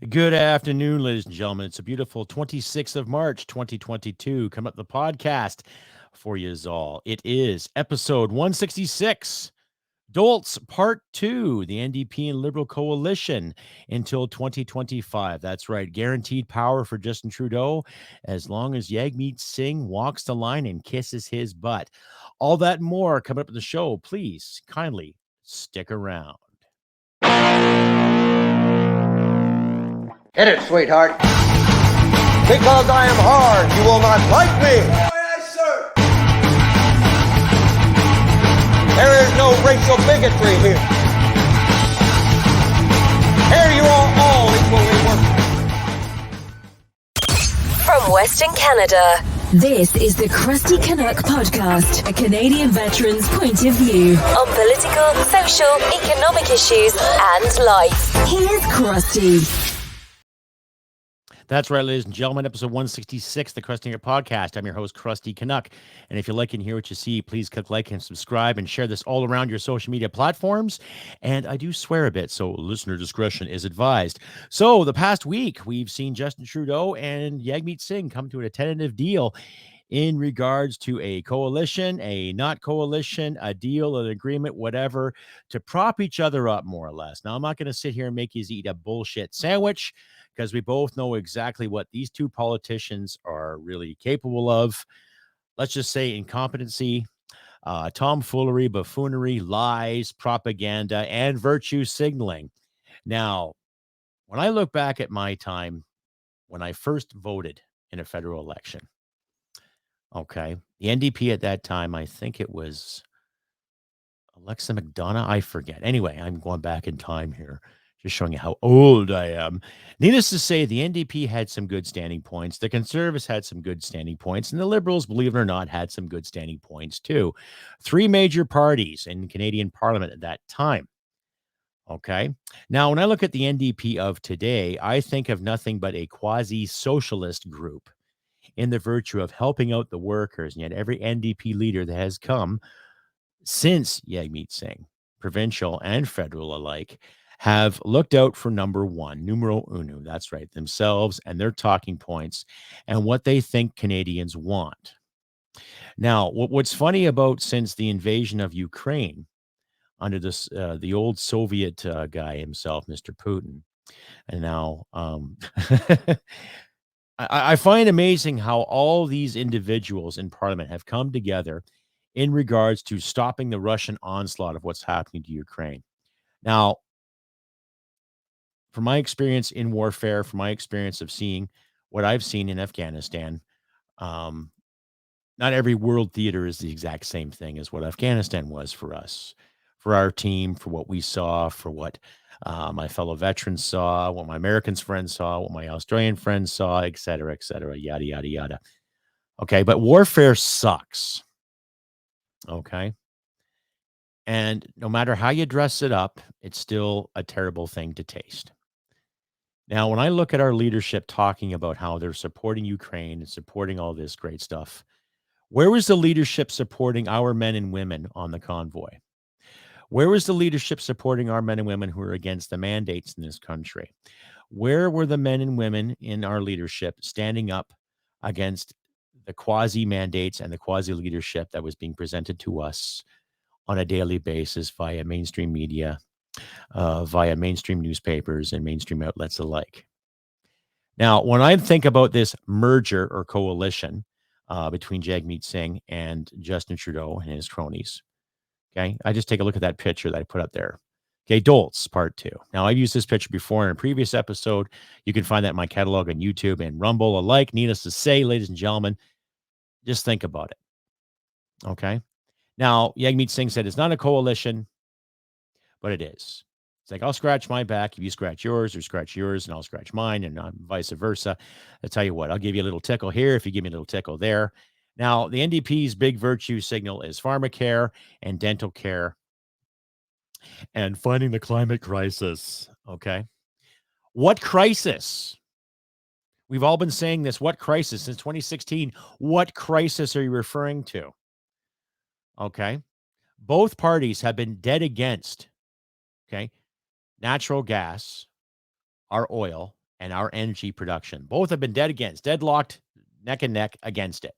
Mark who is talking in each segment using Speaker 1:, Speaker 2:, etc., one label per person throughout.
Speaker 1: Good afternoon, ladies and gentlemen. It's a beautiful 26th of March, 2022. Come up the podcast for you all. It is episode 166, Dolts Part 2, the NDP and Liberal Coalition until 2025. That's right, guaranteed power for Justin Trudeau as long as Jagmeet Singh walks the line and kisses his butt. All that and more coming up in the show. Please kindly stick around.
Speaker 2: Hit it, sweetheart. Because I am hard, you will not like me.
Speaker 3: Yes, sir.
Speaker 2: There is no racial bigotry here. Here you are all equally worthless.
Speaker 4: From Western Canada, this is the Crusty Canuck podcast, a Canadian veteran's point of view on political, social, economic issues and life. Here's Crusty.
Speaker 1: That's right, ladies and gentlemen, episode 166, the Crusty Canuck podcast. I'm your host, Crusty Canuck. And if you like and hear what you see, please click like and subscribe and share this all around your social media platforms. And I do swear a bit, so listener discretion is advised. So the past week, we've seen Justin Trudeau and Jagmeet Singh come to a tentative deal in regards to a coalition, a not coalition, a deal, an agreement, whatever, to prop each other up more or less. Now, I'm not going to sit here and make you eat a bullshit sandwich, because we both know exactly what these two politicians are really capable of. Let's just say incompetency, tomfoolery, buffoonery, lies, propaganda, and virtue signaling. Now, when I look back at my time when I first voted in a federal election, okay, the NDP at that time, I think it was Alexa McDonough, I forget. Anyway, I'm going back in time here, just showing you how old I am. Needless to say, the NDP had some good standing points. The Conservatives had some good standing points. And the Liberals, believe it or not, had some good standing points too. Three major parties in Canadian Parliament at that time. Okay. Now, when I look at the NDP of today, I think of nothing but a quasi-socialist group in the virtue of helping out the workers. And yet every NDP leader that has come since Jagmeet Singh, provincial and federal alike, have looked out for number one, numero uno, that's right, themselves and their talking points and what they think Canadians want. Now, what's funny about since the invasion of Ukraine under this the old Soviet guy himself, Mr. Putin, and now I find amazing how all these individuals in Parliament have come together in regards to stopping the Russian onslaught of what's happening to Ukraine. Now, from my experience in warfare, from my experience of seeing what I've seen in Afghanistan, um, not every world theater is the exact same thing as what Afghanistan was for us, for our team, for what we saw, for what my fellow veterans saw, what my American friends saw, what my Australian friends saw, et cetera, yada, yada, yada. Okay, but warfare sucks. Okay. And no matter how you dress it up, it's still a terrible thing to taste. Now, when I look at our leadership talking about how they're supporting Ukraine and supporting all this great stuff, where was the leadership supporting our men and women on the convoy? Where was the leadership supporting our men and women who are against the mandates in this country? Where were the men and women in our leadership standing up against the quasi mandates and the quasi leadership that was being presented to us on a daily basis via mainstream media, via mainstream newspapers and mainstream outlets alike? Now, when I think about this merger or coalition between Jagmeet Singh and Justin Trudeau and his cronies, okay, I just take a look at that picture that I put up there. Okay, Dolts, part 2. Now, I've used this picture before in a previous episode. You can find that in my catalog on YouTube and Rumble alike. Needless to say, ladies and gentlemen, just think about it. Okay? Now, Jagmeet Singh said it's not a coalition, but it is. It's like, I'll scratch my back if you scratch yours, or scratch yours and I'll scratch mine, and vice versa. I'll tell you what, I'll give you a little tickle here if you give me a little tickle there. Now, the NDP's big virtue signal is pharmacare and dental care and fighting the climate crisis. Okay. What crisis? We've all been saying this. What crisis? Since 2016, what crisis are you referring to? Okay. Both parties have been dead against, okay, natural gas, our oil, and our energy production. Both have been deadlocked neck and neck against it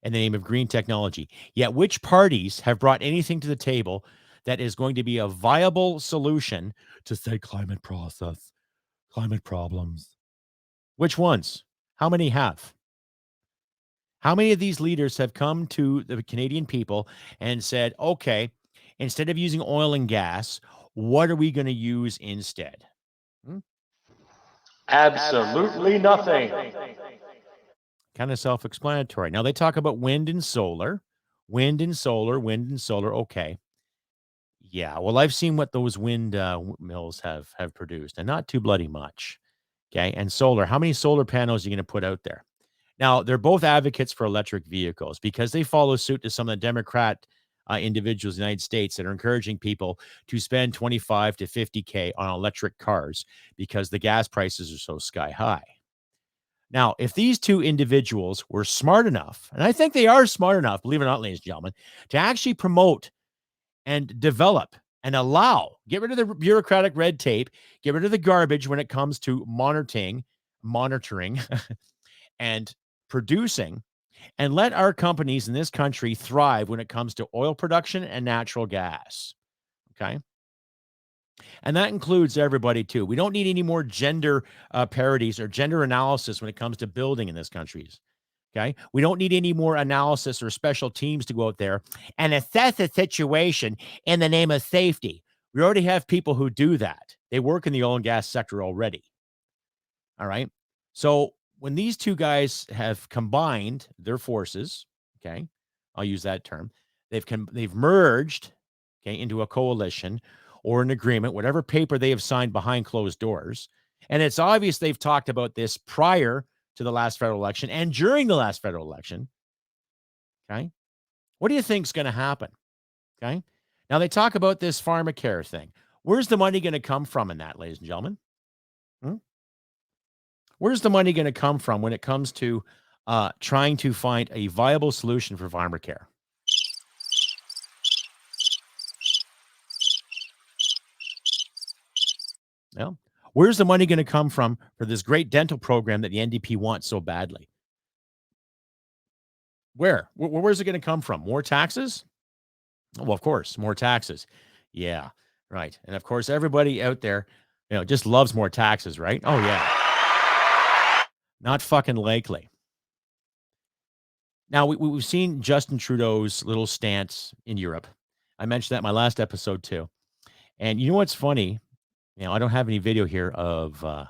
Speaker 1: in the name of green technology. Yet which parties have brought anything to the table that is going to be a viable solution to, say, climate problems? Which ones? How many have? How many of these leaders have come to the Canadian people and said, okay, instead of using oil and gas, what are we going to use instead?
Speaker 2: Absolutely nothing.
Speaker 1: Kind of self-explanatory. Now they talk about wind and solar. Okay. Yeah, well, I've seen what those wind mills have produced, and not too bloody much. Okay, and solar. How many solar panels are you going to put out there? Now, they're both advocates for electric vehicles because they follow suit to some of the Democrat individuals in the United States that are encouraging people to spend 25 to 50K on electric cars because the gas prices are so sky high. Now, if these two individuals were smart enough, and I think they are smart enough, believe it or not, ladies and gentlemen, to actually promote and develop and get rid of the bureaucratic red tape, get rid of the garbage when it comes to monitoring and producing, and let our companies in this country thrive when it comes to oil production and natural gas. Okay. And that includes everybody too. We don't need any more gender parodies or gender analysis when it comes to building in this country. Okay. We don't need any more analysis or special teams to go out there and assess a situation in the name of safety. We already have people who do that. They work in the oil and gas sector already. All right. So when these two guys have combined their forces, okay, I'll use that term. They've merged, okay, into a coalition or an agreement, whatever paper they have signed behind closed doors. And it's obvious they've talked about this prior to the last federal election and during the last federal election. Okay. What do you think is going to happen? Okay. Now they talk about this pharmacare thing. Where's the money going to come from in that, ladies and gentlemen? Where's the money going to come from when it comes to trying to find a viable solution for pharmacare? Yeah. Where's the money going to come from for this great dental program that the NDP wants so badly? Where's it going to come from? More taxes? Well, of course, more taxes. Yeah, right. And of course, everybody out there, just loves more taxes, right? Oh, yeah. Not fucking likely. Now, we've seen Justin Trudeau's little stance in Europe. I mentioned that in my last episode, too. And you know what's funny? I don't have any video here of the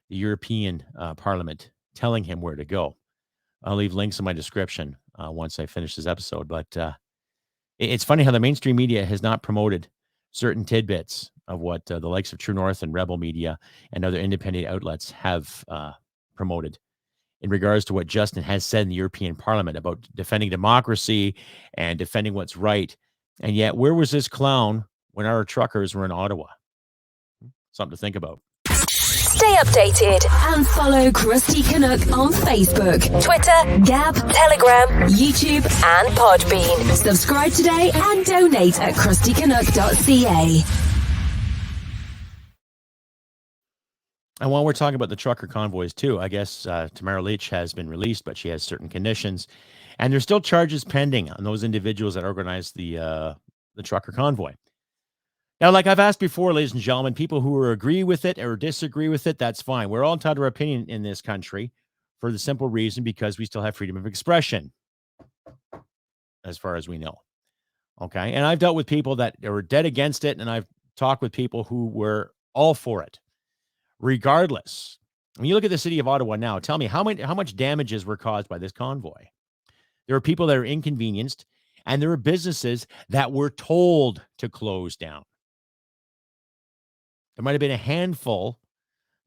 Speaker 1: European Parliament telling him where to go. I'll leave links in my description once I finish this episode. But it's funny how the mainstream media has not promoted certain tidbits of what the likes of True North and Rebel Media and other independent outlets have promoted in regards to what Justin has said in the European Parliament about defending democracy and defending what's right. And yet, where was this clown when our truckers were in Ottawa? Something to think about.
Speaker 4: Stay updated and follow Crusty Canuck on Facebook, Twitter, Gab, Telegram, YouTube, and Podbean. Subscribe today and donate at crustycanuck.ca.
Speaker 1: And while we're talking about the trucker convoys too, I guess Tamara Leach has been released, but she has certain conditions, and there's still charges pending on those individuals that organized the trucker convoy. Now, like I've asked before, ladies and gentlemen, people who agree with it or disagree with it, that's fine. We're all entitled to our opinion in this country for the simple reason because we still have freedom of expression, as far as we know. Okay, and I've dealt with people that were dead against it, and I've talked with people who were all for it. Regardless, when you look at the city of Ottawa now, tell me how much damages were caused by this convoy. There are people that are inconvenienced, and there are businesses that were told to close down. There might have been a handful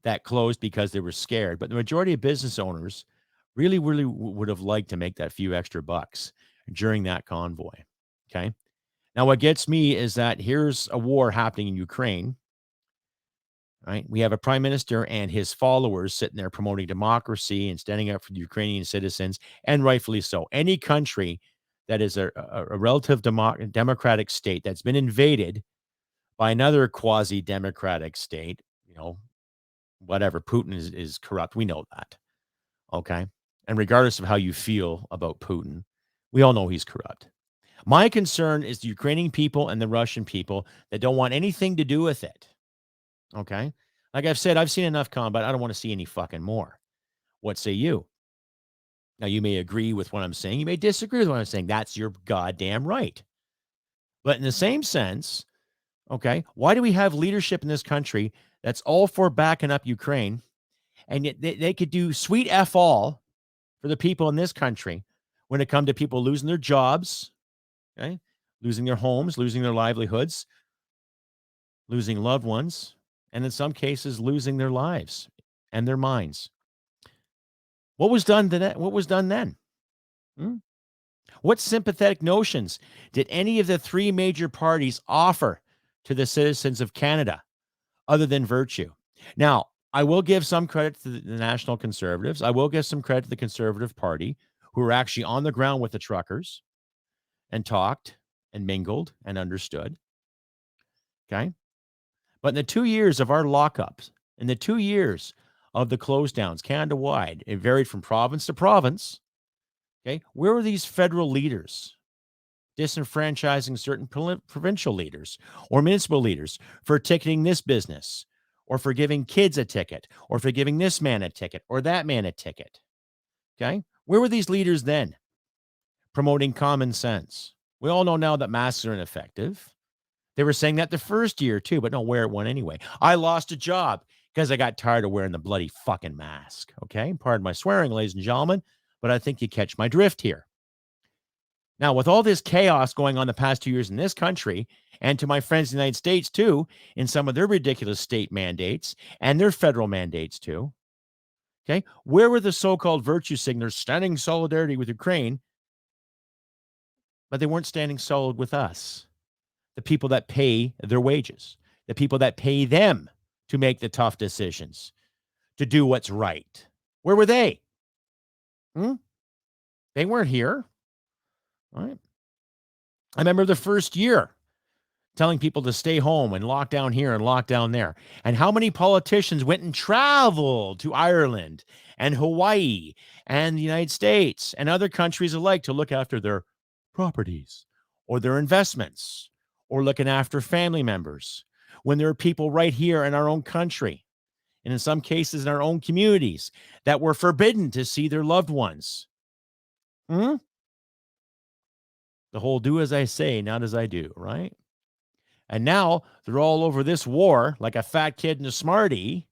Speaker 1: that closed because they were scared, but the majority of business owners really would have liked to make that few extra bucks during that convoy. Okay. Now, what gets me is that here's a war happening in Ukraine. Right. We have a prime minister and his followers sitting there promoting democracy and standing up for the Ukrainian citizens, and rightfully so. Any country that is a relative democratic state that's been invaded by another quasi-democratic state, whatever. Putin is corrupt. We know that. Okay. And regardless of how you feel about Putin, we all know he's corrupt. My concern is the Ukrainian people and the Russian people that don't want anything to do with it. Okay. Like I've said, I've seen enough combat. I don't want to see any fucking more. What say you? Now, you may agree with what I'm saying. You may disagree with what I'm saying. That's your goddamn right. But in the same sense, okay, why do we have leadership in this country that's all for backing up Ukraine, and yet they could do sweet F all for the people in this country when it comes to people losing their jobs, okay, losing their homes, losing their livelihoods, losing loved ones, and in some cases, losing their lives and their minds? What was done to that? What was done then? What sympathetic notions did any of the three major parties offer to the citizens of Canada other than virtue? Now, I will give some credit to the National Conservatives. I will give some credit to the Conservative Party, who were actually on the ground with the truckers and talked and mingled and understood. Okay. But in the 2 years of our lockups, in the 2 years of the close downs, Canada-wide, it varied from province to province. Okay. Where were these federal leaders disenfranchising certain provincial leaders or municipal leaders for ticketing this business, or for giving kids a ticket, or for giving this man a ticket or that man a ticket? Okay. Where were these leaders then promoting common sense? We all know now that masks are ineffective. They were saying that the first year too, but don't wear one anyway. I lost a job because I got tired of wearing the bloody fucking mask. Okay. Pardon my swearing, ladies and gentlemen, but I think you catch my drift here. Now, with all this chaos going on the past 2 years in this country, and to my friends in the United States too, in some of their ridiculous state mandates and their federal mandates too, okay, where were the so-called virtue signalers standing in solidarity with Ukraine, but they weren't standing solid with us, the people that pay their wages, the people that pay them to make the tough decisions, to do what's right? Where were they? They weren't here. All right. I remember the first year telling people to stay home and lock down here and lock down there. And how many politicians went and traveled to Ireland and Hawaii and the United States and other countries alike to look after their properties or their investments or looking after family members, when there are people right here in our own country, and in some cases in our own communities, that were forbidden to see their loved ones? The whole do as I say, not as I do, right? And now they're all over this war like a fat kid and a smarty,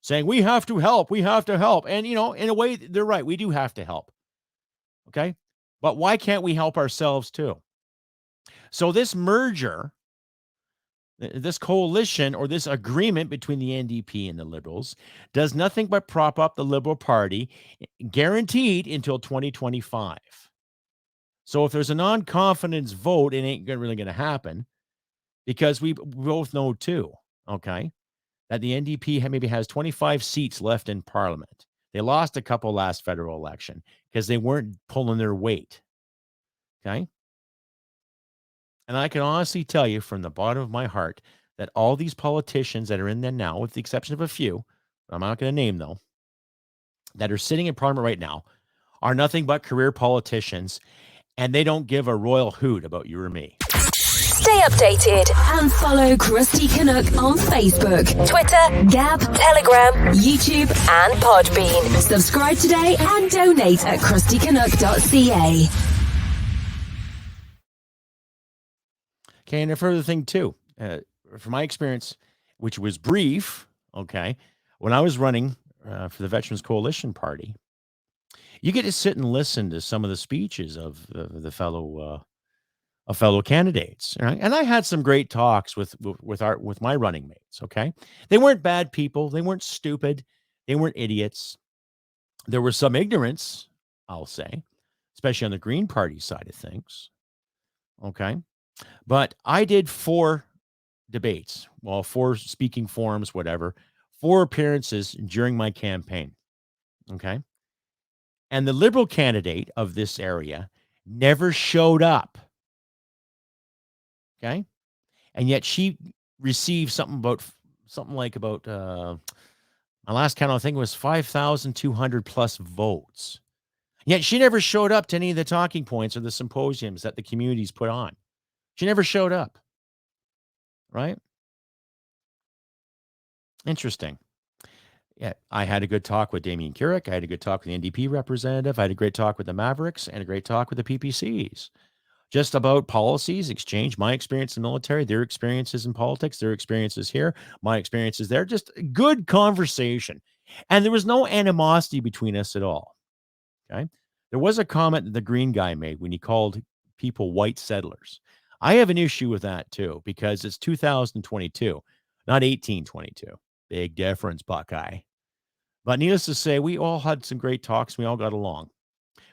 Speaker 1: saying, we have to help, we have to help. And, in a way, they're right. We do have to help. Okay. But why can't we help ourselves too? So this merger, this coalition, or this agreement between the NDP and the Liberals does nothing but prop up the Liberal Party, guaranteed until 2025. So if there's a non-confidence vote, it ain't really going to happen, because we both know too, okay, that the NDP maybe has 25 seats left in Parliament. They lost a couple last federal election because they weren't pulling their weight, okay? And I can honestly tell you from the bottom of my heart that all these politicians that are in there now, with the exception of a few, I'm not going to name though, that are sitting in Parliament right now, are nothing but career politicians, and they don't give a royal hoot about you or me.
Speaker 4: Stay updated and follow Crusty Canuck on Facebook, Twitter, Gab, Telegram, YouTube, and Podbean. Subscribe today and donate at crustycanuck.ca.
Speaker 1: Okay, and a further thing too, from my experience, which was brief, okay, when I was running for the Veterans Coalition Party, you get to sit and listen to some of the speeches of the fellow candidates, right? And I had some great talks with my running mates. Okay, they weren't bad people, they weren't stupid, they weren't idiots. There was some ignorance, I'll say, especially on the Green Party side of things. Okay, but I did 4 debates, 4 speaking forums, whatever, 4 appearances during my campaign. Okay, and the Liberal candidate of this area never showed up. Okay. And yet she received something like about, My last count, I think, was 5,200 plus votes. Yet she never showed up to any of the talking points or the symposiums that the communities put on. She never showed up. Right? Interesting. Yeah, I had a good talk with Damien Canuck. I had a good talk with the NDP representative. I had a great talk with the Mavericks and a great talk with the PPCs. Just about policies, exchange, my experience in the military, their experiences in politics, their experiences here, my experiences there. Just a good conversation. And there was no animosity between us at all. Okay. There was a comment that the green guy made when he called people white settlers. I have an issue with that too, because it's 2022, not 1822. Big difference, Buckeye. But needless to say, we all had some great talks. We all got along.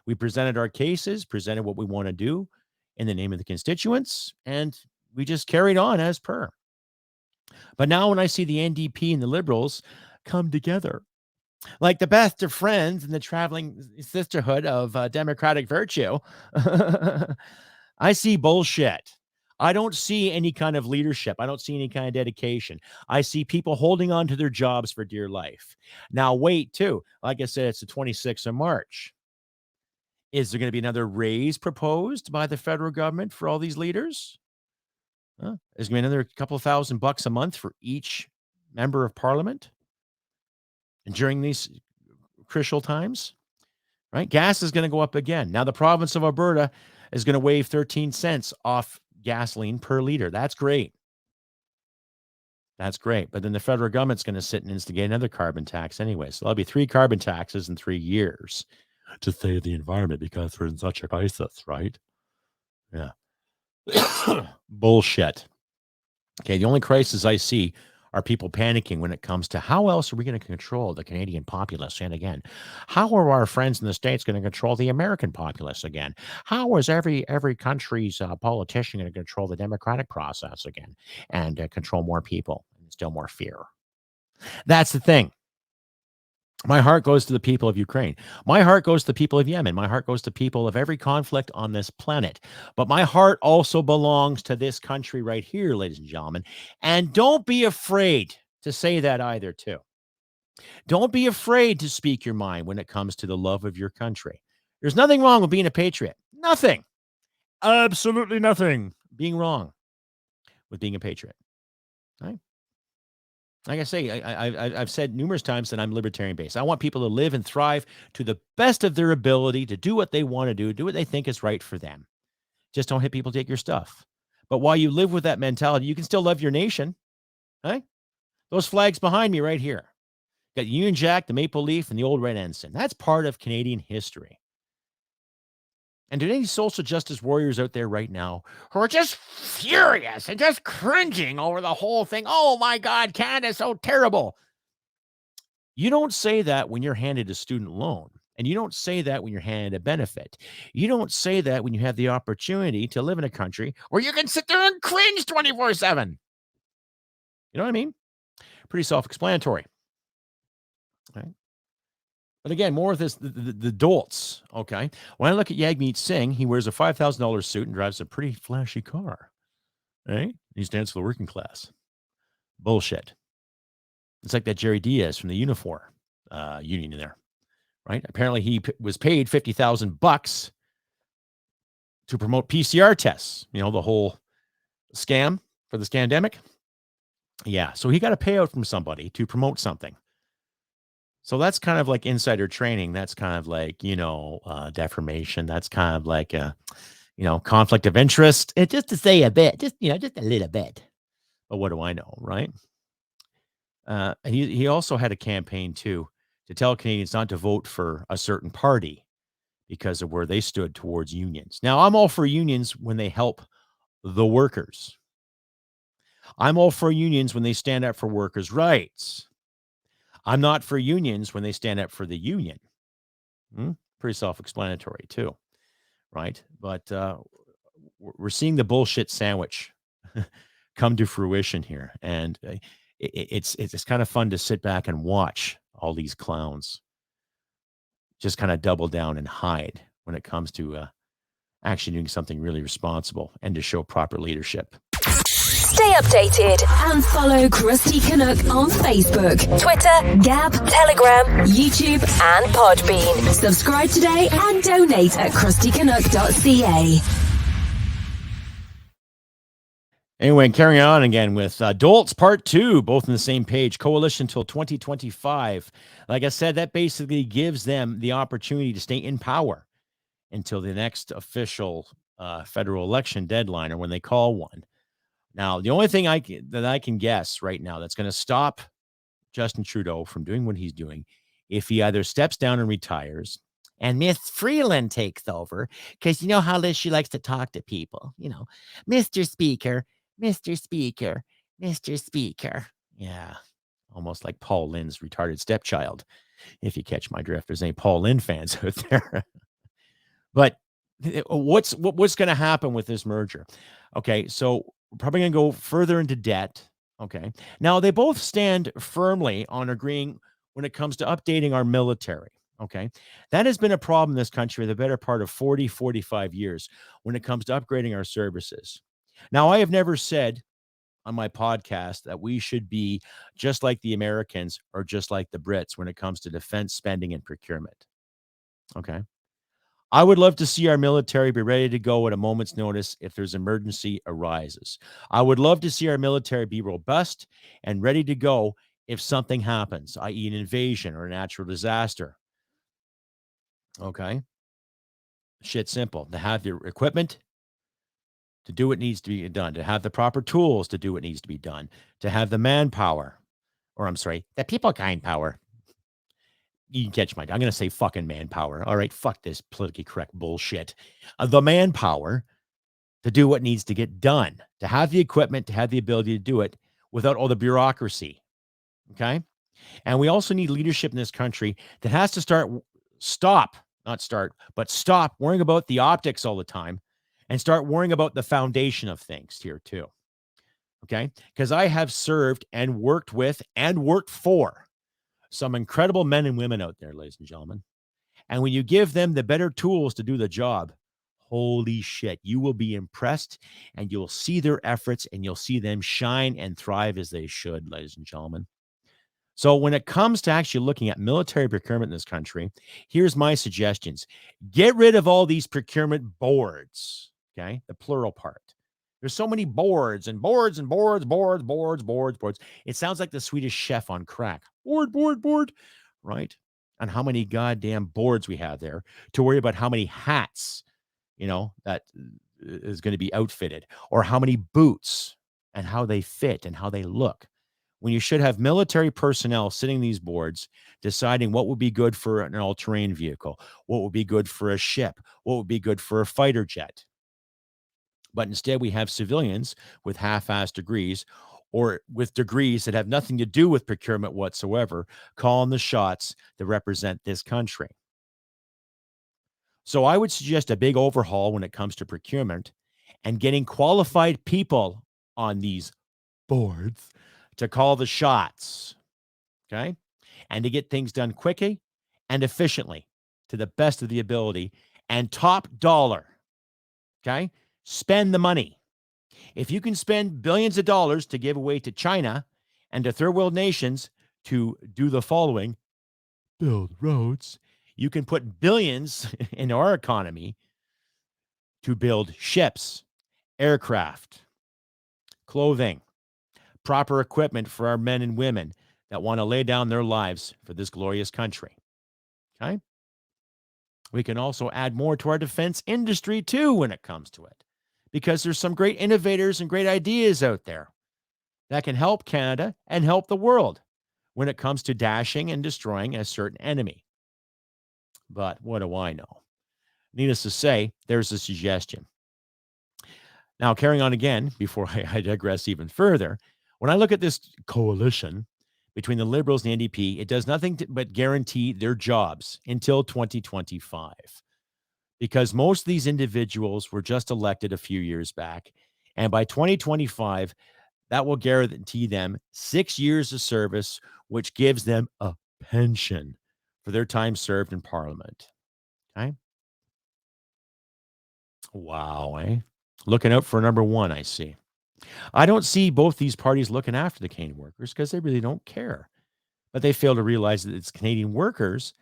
Speaker 1: We presented our cases, presented what we want to do in the name of the constituents, and we just carried on as per. But now when I see the NDP and the Liberals come together, like the best of friends in the traveling sisterhood of democratic virtue, I see bullshit. I don't see any kind of leadership. I don't see any kind of dedication. I see people holding on to their jobs for dear life. Now, wait, too. Like I said, it's the 26th of March. Is there going to be another raise proposed by the federal government for all these leaders? Is going to be another couple of $1,000 a month for each member of parliament? And during these crucial times, right? Gas is going to go up again. Now, the province of Alberta is going to waive 13 cents off gasoline per liter. That's great. That's great. But then the federal government's going to sit and instigate another carbon tax anyway. So there'll be 3 carbon taxes in 3 years to save the environment because we're in such a crisis, right? Yeah. Bullshit. Okay, the only crisis I see are people panicking when it comes to how else are we going to control the Canadian populace? And again, how are our friends in the States going to control the American populace again? How is every country's politician going to control the democratic process again and control more people and instill more fear? That's the thing. My heart goes to the people of Ukraine. My heart goes to the people of Yemen. My heart goes to people of every conflict on this planet. But my heart also belongs to this country right here, ladies and gentlemen. And don't be afraid to say that either, too. Don't be afraid to speak your mind when it comes to the love of your country. There's nothing wrong with being a patriot. Nothing. Absolutely nothing being wrong with being a patriot. Right? Like I say, I've said numerous times that I'm libertarian based. I want people to live and thrive to the best of their ability to do what they want to do what they think is right for them. Just don't hit people, take your stuff. But while you live with that mentality, you can still love your nation. Right? Those flags behind me right here. Got the Union Jack, the Maple Leaf, and the old Red Ensign. That's part of Canadian history. And to any social justice warriors out there right now who are just furious and just cringing over the whole thing, oh my God, Canada's so terrible. You don't say that when you're handed a student loan. And you don't say that when you're handed a benefit. You don't say that when you have the opportunity to live in a country where you can sit there and cringe 24/7. You know what I mean? Pretty self-explanatory. Right? But again, more of this, the dolts, okay? When I look at Jagmeet Singh, he wears a $5,000 suit and drives a pretty flashy car, right? He stands for the working class. Bullshit. It's like that Jerry Diaz from the Unifor union there, right? Apparently he was paid $50,000 to promote PCR tests, you know, the whole scam for the scandemic. Yeah, so he got a payout from somebody to promote something. So that's kind of like insider training. That's kind of like, defamation. That's kind of like, conflict of interest. And just to say a bit, just a little bit. But what do I know, right? And he also had a campaign, too, to tell Canadians not to vote for a certain party because of where they stood towards unions. Now, I'm all for unions when they help the workers. I'm all for unions when they stand up for workers' rights. I'm not for unions when they stand up for the union. Pretty self-explanatory too, right? But we're seeing the bullshit sandwich come to fruition here. And it's kind of fun to sit back and watch all these clowns just kind of double down and hide when it comes to actually doing something really responsible and to show proper leadership.
Speaker 4: Stay updated And follow Crusty Canuck on Facebook, Twitter, Gab, Telegram, YouTube, and Podbean. Subscribe today and donate at crustycanuck.ca.
Speaker 1: Anyway, carrying on again with Dolts Part 2, both on the same page, Coalition till 2025. Like I said, that basically gives them the opportunity to stay in power until the next official federal election deadline, or when they call one. Now, the only thing that I can guess right now that's going to stop Justin Trudeau from doing what he's doing, if he either steps down and retires, and Miss Freeland takes over, because you know how she likes to talk to people, Mr. Speaker, Mr. Speaker, Mr. Speaker. Yeah, almost like Paul Lynn's retarded stepchild, if you catch my drift. There's any Paul Lynn fans out there. But what's going to happen with this merger? Okay, so we're probably going to go further into debt. Okay, now they both stand firmly on agreeing when it comes to updating our military. Okay, that has been a problem in this country for the better part of 40, 45 years when it comes to upgrading our services. Now, I have never said on my podcast that we should be just like the Americans or just like the Brits when it comes to defense spending and procurement. Okay. I would love to see our military be ready to go at a moment's notice if there's emergency arises. I would love to see our military be robust and ready to go if something happens, i.e. an invasion or a natural disaster. Okay. Shit simple. To have the equipment to do what needs to be done, to have the proper tools to do what needs to be done, to have the manpower, or I'm sorry, the people kind power. You can catch my, I'm going to say fucking manpower. All right. Fuck this politically correct bullshit. The manpower to do what needs to get done, to have the equipment, to have the ability to do it without all the bureaucracy. Okay. And we also need leadership in this country that has to stop worrying about the optics all the time and start worrying about the foundation of things here too. Okay. Because I have served and worked with and worked for some incredible men and women out there, ladies and gentlemen. And when you give them the better tools to do the job, holy shit, you will be impressed and you'll see their efforts and you'll see them shine and thrive as they should, ladies and gentlemen. So when it comes to actually looking at military procurement in this country, here's my suggestions. Get rid of all these procurement boards, okay? The plural part. There's so many boards and boards and boards. It sounds like the Swedish chef on crack. Board, right? And how many goddamn boards we have there to worry about how many hats, that is going to be outfitted, or how many boots and how they fit and how they look. When you should have military personnel sitting these boards deciding what would be good for an all-terrain vehicle, what would be good for a ship, what would be good for a fighter jet. But instead, we have civilians with half-assed degrees or with degrees that have nothing to do with procurement whatsoever, calling the shots that represent this country. So I would suggest a big overhaul when it comes to procurement and getting qualified people on these boards to call the shots, okay? And to get things done quickly and efficiently to the best of the ability and top dollar, okay? Spend the money. If you can spend billions of dollars to give away to China and to third world nations to do the following, build roads, you can put billions in our economy to build ships, aircraft, clothing, proper equipment for our men and women that want to lay down their lives for this glorious country. Okay? We can also add more to our defense industry too when it comes to it, because there's some great innovators and great ideas out there that can help Canada and help the world when it comes to dashing and destroying a certain enemy. But what do I know? Needless to say, there's a suggestion. Now, carrying on again, before I digress even further, when I look at this coalition between the Liberals and the NDP, it does nothing but guarantee their jobs until 2025. Because most of these individuals were just elected a few years back. And by 2025, that will guarantee them 6 years of service, which gives them a pension for their time served in Parliament. Okay? Wow, eh? Looking out for number one, I see. I don't see both these parties looking after the Canadian workers because they really don't care. But they fail to realize that it's Canadian workers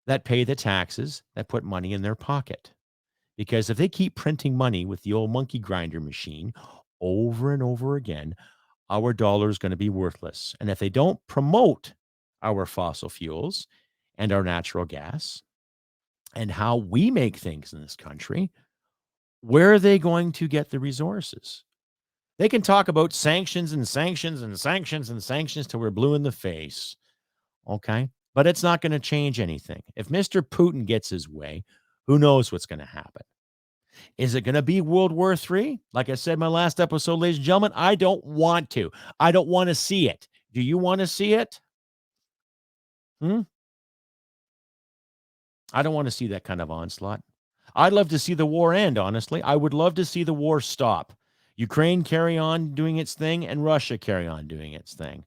Speaker 1: that pay the taxes that put money in their pocket. Because if they keep printing money with the old monkey grinder machine over and over again, our dollar is going to be worthless. And if they don't promote our fossil fuels and our natural gas and how we make things in this country, where are they going to get the resources? They can talk about sanctions and sanctions and sanctions and sanctions till we're blue in the face. Okay. But it's not going to change anything. If Mr. Putin gets his way, who knows what's going to happen? Is it going to be World War III? Like I said in my last episode, ladies and gentlemen, I don't want to. I don't want to see it. Do you want to see it? I don't want to see that kind of onslaught. I'd love to see the war end, honestly. I would love to see the war stop. Ukraine carry on doing its thing and Russia carry on doing its thing.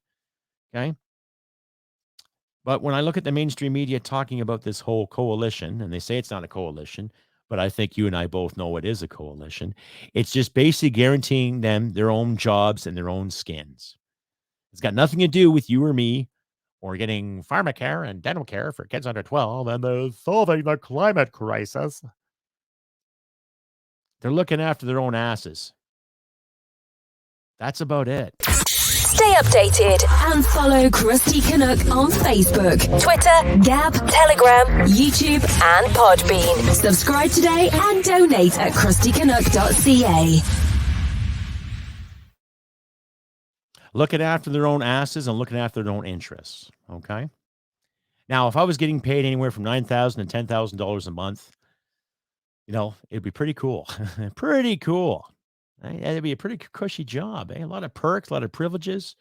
Speaker 1: Okay. But when I look at the mainstream media talking about this whole coalition, and they say it's not a coalition, but I think you and I both know it is a coalition. It's just basically guaranteeing them their own jobs and their own skins. It's got nothing to do with you or me or getting pharmacare and dental care for kids under 12 and solving the climate crisis. They're looking after their own asses. That's about it.
Speaker 4: Stay updated and follow Crusty Canuck on Facebook, Twitter, Gab, Telegram, YouTube, and Podbean. Subscribe today and donate at crustycanuck.ca.
Speaker 1: Looking after their own asses and looking after their own interests. Okay. Now, if I was getting paid anywhere from $9,000 to $10,000 a month, it'd be pretty cool. Pretty cool. It'd be a pretty cushy job. A lot of perks, a lot of privileges.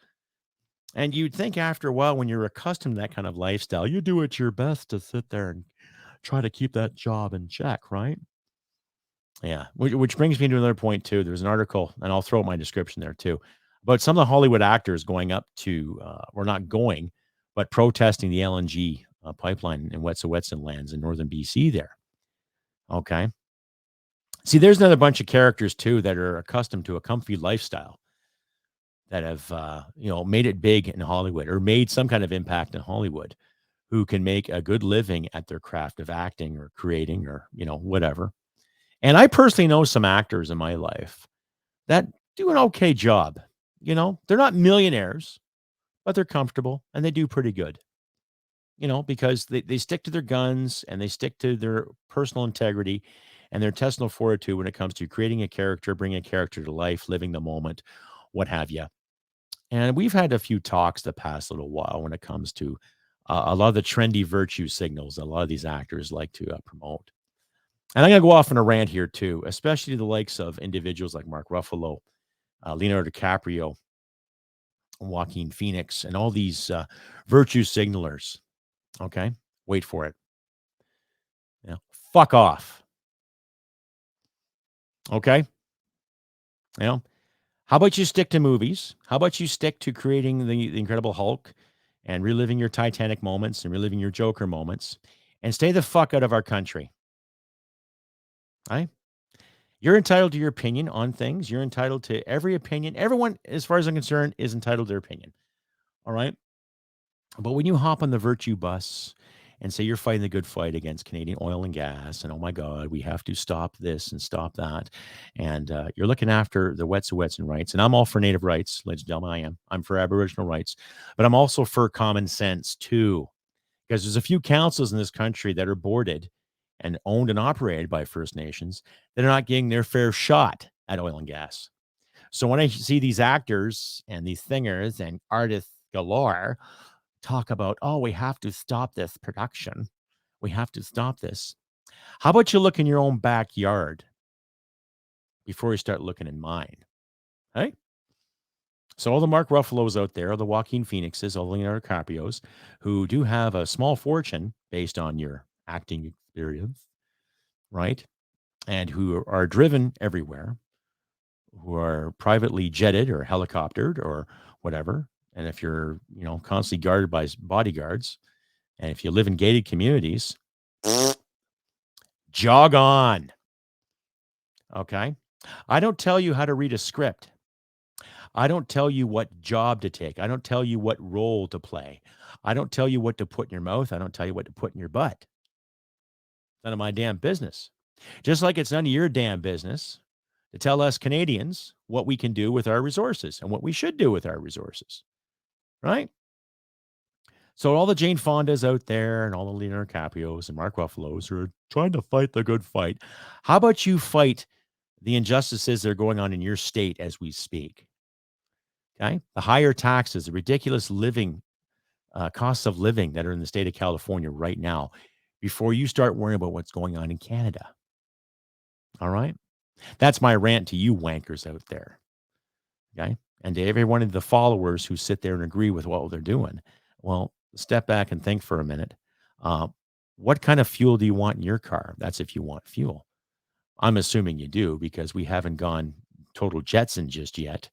Speaker 1: And you'd think after a while, when you're accustomed to that kind of lifestyle, you do it your best to sit there and try to keep that job in check, right? Yeah. Which brings me to another point, too. There's an article, and I'll throw my description there, too, about some of the Hollywood actors going up to, or not going, but protesting the LNG pipeline in Wet'suwet'en lands in northern BC there. Okay. See, there's another bunch of characters, too, that are accustomed to a comfy lifestyle that have, made it big in Hollywood or made some kind of impact in Hollywood, who can make a good living at their craft of acting or creating or, whatever. And I personally know some actors in my life that do an okay job. They're not millionaires, but they're comfortable and they do pretty good, because they stick to their guns and they stick to their personal integrity and their intestinal fortitude when it comes to creating a character, bringing a character to life, living the moment, what have you. And we've had a few talks the past little while when it comes to a lot of the trendy virtue signals that a lot of these actors like to promote. And I'm going to go off on a rant here too, especially the likes of individuals like Mark Ruffalo, Leonardo DiCaprio, Joaquin Phoenix, and all these virtue signalers. Okay, wait for it. Fuck off. Okay. How about you stick to movies? How about you stick to creating the Incredible Hulk and reliving your Titanic moments and reliving your Joker moments and stay the fuck out of our country? Right? You're entitled to your opinion on things. You're entitled to every opinion. Everyone, as far as I'm concerned, is entitled to their opinion. All right? But when you hop on the virtue bus and say you're fighting the good fight against Canadian oil and gas, and oh my God, we have to stop this and stop that, and you're looking after the Wet'suwet'en rights, and I'm all for Native rights, ladies and gentlemen, I am. I'm for Aboriginal rights, but I'm also for common sense too, because there's a few councils in this country that are boarded and owned and operated by First Nations that are not getting their fair shot at oil and gas. So when I see these actors and these singers and artists galore talk about, oh, we have to stop this production. We have to stop this. How about you look in your own backyard before you start looking in mine? Hey? So all the Mark Ruffalos out there, the Joaquin Phoenixes, all the Leonardo DiCaprios, who do have a small fortune based on your acting experience, right? And who are driven everywhere, who are privately jetted or helicoptered or whatever. And if you're, constantly guarded by bodyguards, and if you live in gated communities, jog on. Okay. I don't tell you how to read a script. I don't tell you what job to take. I don't tell you what role to play. I don't tell you what to put in your mouth. I don't tell you what to put in your butt. It's none of my damn business. Just like it's none of your damn business to tell us Canadians what we can do with our resources and what we should do with our resources. Right? So all the Jane Fondas out there and all the Leonardo DiCaprios and Mark Ruffalo's who are trying to fight the good fight. How about you fight the injustices that are going on in your state as we speak? Okay. The higher taxes, the ridiculous costs of living that are in the state of California right now before you start worrying about what's going on in Canada. All right. That's my rant to you wankers out there. Okay. And to every one of the followers who sit there and agree with what they're doing. Well, step back and think for a minute. What kind of fuel do you want in your car? That's if you want fuel. I'm assuming you do because we haven't gone total Jetson just yet.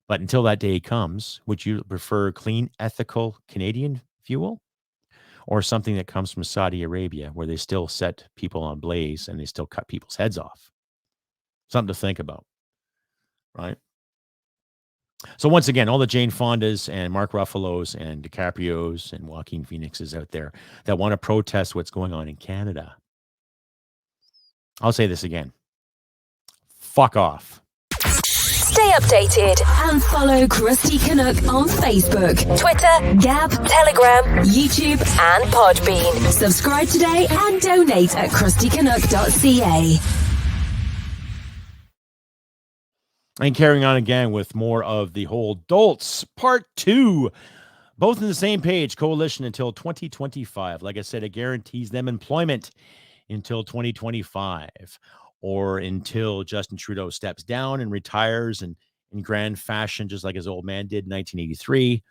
Speaker 1: But until that day comes, would you prefer clean, ethical Canadian fuel or something that comes from Saudi Arabia where they still set people on blaze and they still cut people's heads off? Something to think about, right? So once again, all the Jane Fondas and Mark Ruffalo's and DiCaprios and Joaquin Phoenixes out there that want to protest what's going on in Canada. I'll say this again. Fuck off.
Speaker 4: Stay updated and follow Crusty Canuck on Facebook, Twitter, Gab, Telegram, YouTube, and Podbean. Subscribe today and donate at crustycanuck.ca.
Speaker 1: And carrying on again with more of the whole Dolts Part 2. Both in the same page, coalition until 2025. Like I said, it guarantees them employment until 2025 or until Justin Trudeau steps down and retires and in grand fashion, just like his old man did in 1983.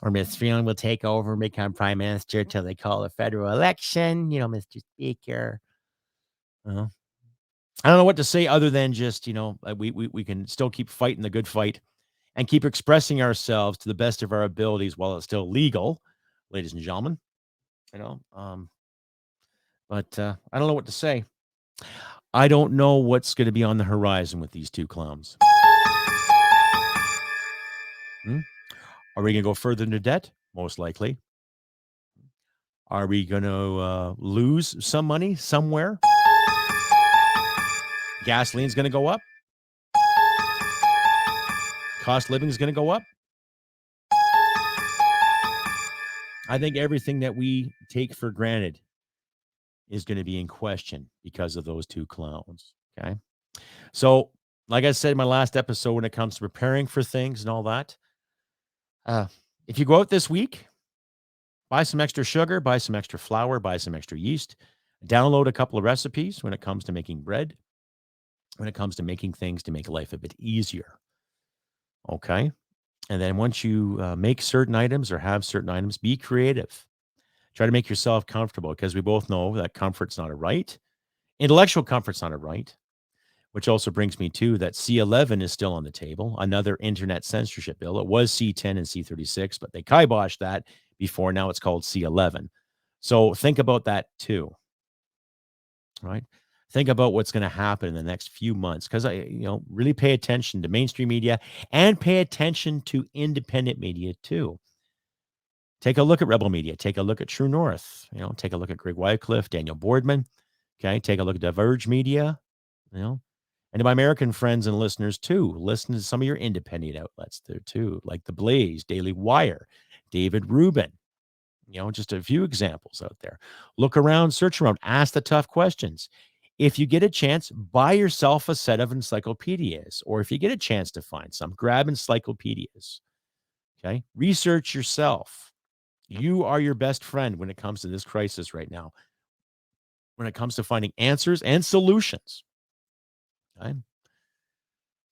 Speaker 1: Or Miss Freeland will take over, become prime minister till they call a federal election, Mr. Speaker. I don't know what to say other than just, we can still keep fighting the good fight and keep expressing ourselves to the best of our abilities while it's still legal, ladies and gentlemen. But I don't know what to say. I don't know what's going to be on the horizon with these two clowns. Are we going to go further into debt? Most likely. Are we going to lose some money somewhere? Gasoline's going to go up. Cost of living is going to go up. I think everything that we take for granted is going to be in question because of those two clowns. Okay. So, like I said in my last episode, when it comes to preparing for things and all that, if you go out this week, buy some extra sugar, buy some extra flour, buy some extra yeast, download a couple of recipes when it comes to making bread, when it comes to making things to make life a bit easier. Okay. And then once you make certain items or have certain items, be creative. Try to make yourself comfortable because we both know that comfort's not a right. Intellectual comfort's not a right, which also brings me to that C11 is still on the table, another internet censorship bill. It was C10 and C36, but they kiboshed that before. Now it's called C11. So think about that too, right? Think about what's going to happen in the next few months because really pay attention to mainstream media and pay attention to independent media too. Take a look at Rebel Media. Take a look at True North. Take a look at Greg Wycliffe, Daniel Boardman. Okay, take a look at Diverge Media. And to my American friends and listeners too, listen to some of your independent outlets there too, like The Blaze, Daily Wire, David Rubin. Just a few examples out there. Look around, search around, ask the tough questions. If you get a chance, buy yourself a set of encyclopedias, or if you get a chance to find some, grab encyclopedias. Okay, research yourself. You are your best friend when it comes to this crisis right now, when it comes to finding answers and solutions. Okay?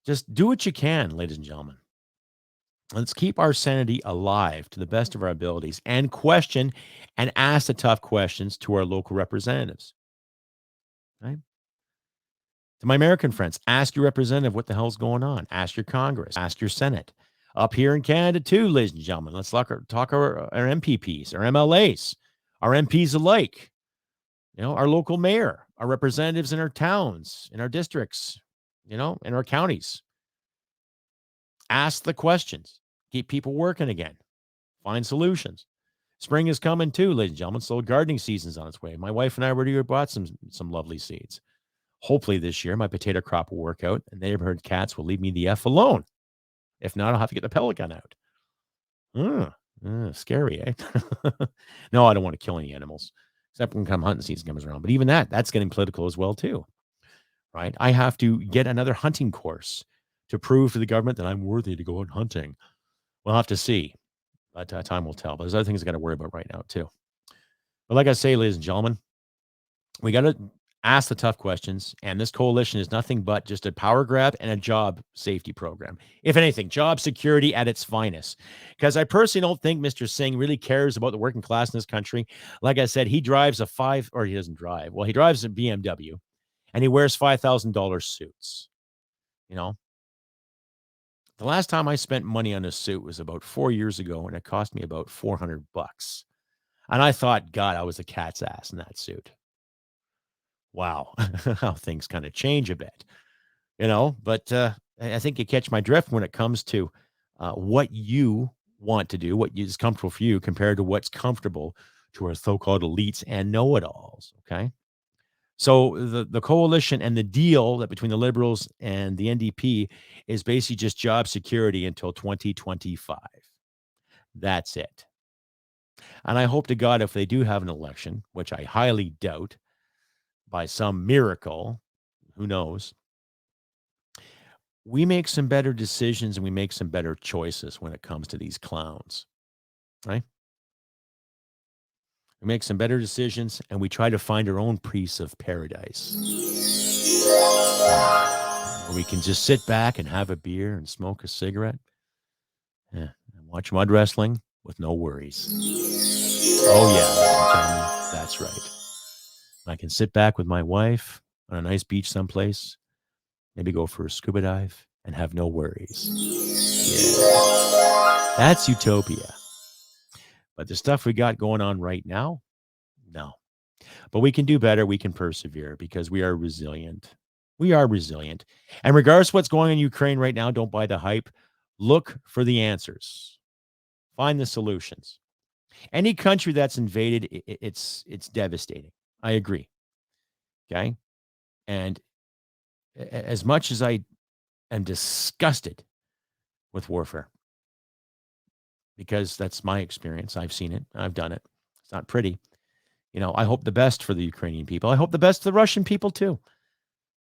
Speaker 1: Just do what you can, ladies and gentlemen. Let's keep our sanity alive to the best of our abilities and question and ask the tough questions to our local representatives. Okay? To my American friends, ask your representative what the hell's going on. Ask your Congress. Ask your Senate. Up here in Canada, too, ladies and gentlemen, let's talk our MPPs, our MLAs, our MPs alike, our local mayor, our representatives in our towns, in our districts, in our counties. Ask the questions. Keep people working again. Find solutions. Spring is coming too, ladies and gentlemen. So gardening season's on its way. My wife and I already bought some lovely seeds. Hopefully this year my potato crop will work out and the neighborhood cats will leave me the F alone. If not, I'll have to get the pellet gun out. Scary, eh? No, I don't want to kill any animals, except when hunting season comes around. But even that's getting political as well too, right? I have to get another hunting course to prove to the government that I'm worthy to go out hunting. We'll have to see, but time will tell. But there's other things I got to worry about right now too. But like I say, ladies and gentlemen, we got to ask the tough questions. And this coalition is nothing but just a power grab and a job safety program. If anything, job security at its finest. Because I personally don't think Mr. Singh really cares about the working class in this country. Like I said, he drives he doesn't drive. Well, he drives a BMW and he wears $5,000 suits. You know, the last time I spent money on a suit was about 4 years ago and it cost me about $400. And I thought, God, I was a cat's ass in that suit. Wow, how things kind of change a bit, but I think you catch my drift when it comes to what you want to do, what is comfortable for you compared to what's comfortable to our so-called elites and know-it-alls, okay? So the coalition and the deal that between the Liberals and the NDP is basically just job security until 2025. That's it. And I hope to God if they do have an election, which I highly doubt, by some miracle, who knows, we make some better decisions and we make some better choices when it comes to these clowns, right? We make some better decisions and we try to find our own piece of paradise. Where we can just sit back and have a beer and smoke a cigarette and watch mud wrestling with no worries. Oh, yeah, that's right. I can sit back with my wife on a nice beach someplace, maybe go for a scuba dive and have no worries. Yeah. That's utopia. But the stuff we got going on right now, no. But we can do better. We can persevere because we are resilient. We are resilient. And regardless of what's going on in Ukraine right now, don't buy the hype. Look for the answers. Find the solutions. Any country that's invaded, it's devastating. I agree. Okay. And as much as I am disgusted with warfare, because that's my experience, I've seen it, I've done it. It's not pretty. I hope the best for the Ukrainian people. I hope the best for the Russian people too.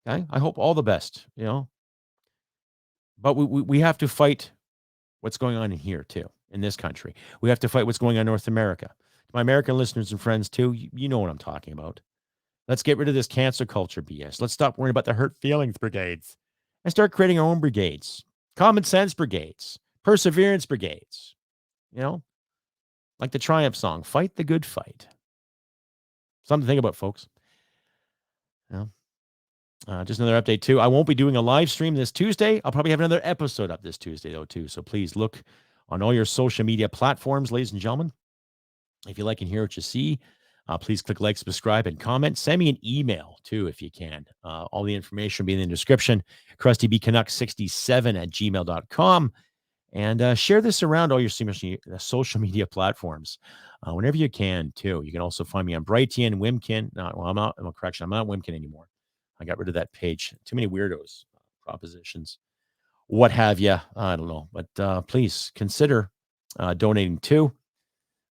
Speaker 1: Okay. I hope all the best, But we have to fight what's going on in here too, in this country. We have to fight what's going on in North America. My American listeners and friends too, you know what I'm talking about. Let's get rid of this cancer culture BS. Let's stop worrying about the hurt feelings brigades and start creating our own brigades, common sense brigades, perseverance brigades, like the Triumph song, fight the good fight. Something to think about, folks. Just another update too. I won't be doing a live stream this Tuesday. I'll probably have another episode up this Tuesday though too. So please look on all your social media platforms, ladies and gentlemen. If you like and hear what you see, please click like, subscribe, and comment. Send me an email, too, if you can. All the information will be in the description. CrustyBCanuck67@gmail.com. And share this around all your social media platforms whenever you can, too. You can also find me on Brightian, Wimkin. I'm not Wimkin anymore. I got rid of that page. Too many weirdos, propositions, what have you. I don't know. But please consider donating, too.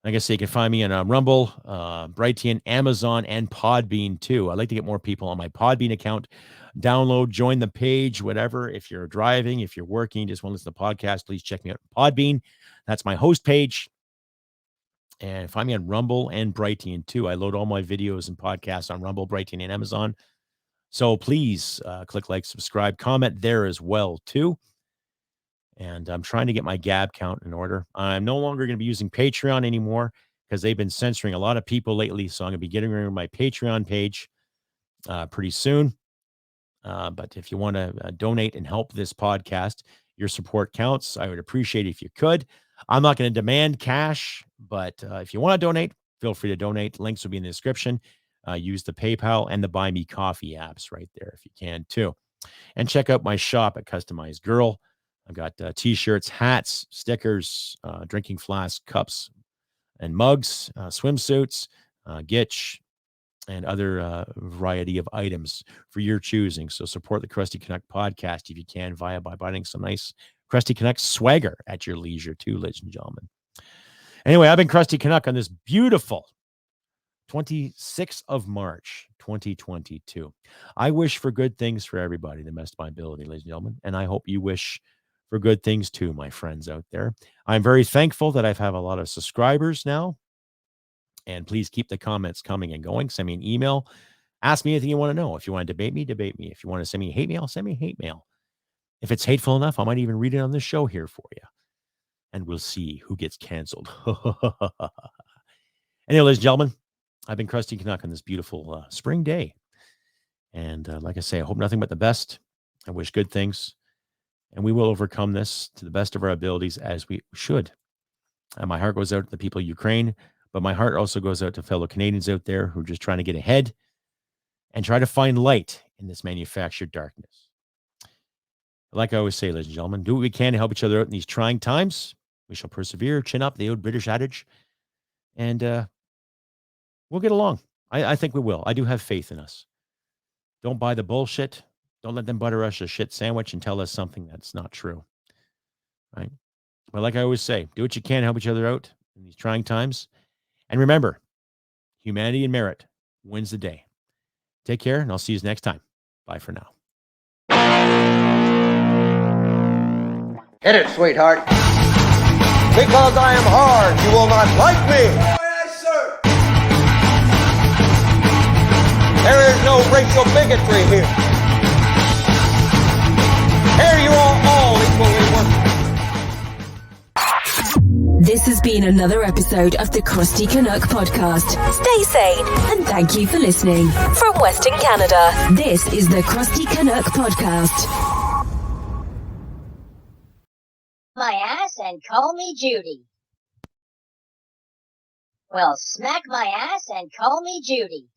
Speaker 1: Like I say, you can find me on Rumble, Brightian, Amazon, and Podbean, too. I'd like to get more people on my Podbean account. Download, join the page, whatever. If you're driving, if you're working, just want to listen to the podcast, please check me out on Podbean. That's my host page. And find me on Rumble and Brightian, too. I load all my videos and podcasts on Rumble, Brightian, and Amazon. So please click like, subscribe, comment there as well, too. And I'm trying to get my Gab count in order. I'm no longer going to be using Patreon anymore because they've been censoring a lot of people lately. So I'm going to be getting rid of my Patreon page pretty soon. But if you want to donate and help this podcast, your support counts. I would appreciate it if you could. I'm not going to demand cash, but if you want to donate, feel free to donate. Links will be in the description. Use the PayPal and the Buy Me Coffee apps right there if you can too. And check out my shop at Customized Girl. I've got T-shirts, hats, stickers, drinking flasks, cups, and mugs, swimsuits, gitch, and other variety of items for your choosing. So support the Crusty Canuck podcast if you can by buying some nice Crusty Canuck swagger at your leisure too, ladies and gentlemen. Anyway, I've been Crusty Canuck on this beautiful 26th of March, 2022. I wish for good things for everybody, the best of my ability, ladies and gentlemen. And I hope you wish for good things too, my friends out there. I'm very thankful that I've a lot of subscribers now. And please keep the comments coming and going. Send me an email. Ask me anything you want to know. If you want to debate me, debate me. If you want to send me hate mail, send me hate mail. If it's hateful enough, I might even read it on this show here for you. And we'll see who gets canceled. Anyway, ladies and gentlemen, I've been Crusty Canuck on this beautiful spring day. And like I say, I hope nothing but the best. I wish good things. And we will overcome this to the best of our abilities as we should. And my heart goes out to the people of Ukraine, but my heart also goes out to fellow Canadians out there who are just trying to get ahead and try to find light in this manufactured darkness. Like I always say, ladies and gentlemen, do what we can to help each other out in these trying times. We shall persevere, chin up, the old British adage, and we'll get along. I think we will. I do have faith in us. Don't buy the bullshit. Don't let them butter us a shit sandwich and tell us something that's not true. Right? But like I always say, do what you can to help each other out in these trying times. And remember, humanity and merit wins the day. Take care, and I'll see you next time. Bye for now.
Speaker 2: Hit it, sweetheart. Because I am hard, you will not like me.
Speaker 3: Yes, sir.
Speaker 2: There is no racial bigotry here. Here you are all equally worthless.
Speaker 4: This has been another episode of the Crusty Canuck podcast. Stay sane and thank you for listening. From Western Canada, this is the Crusty Canuck podcast.
Speaker 5: My ass and call me Judy. Well, smack my ass and call me Judy.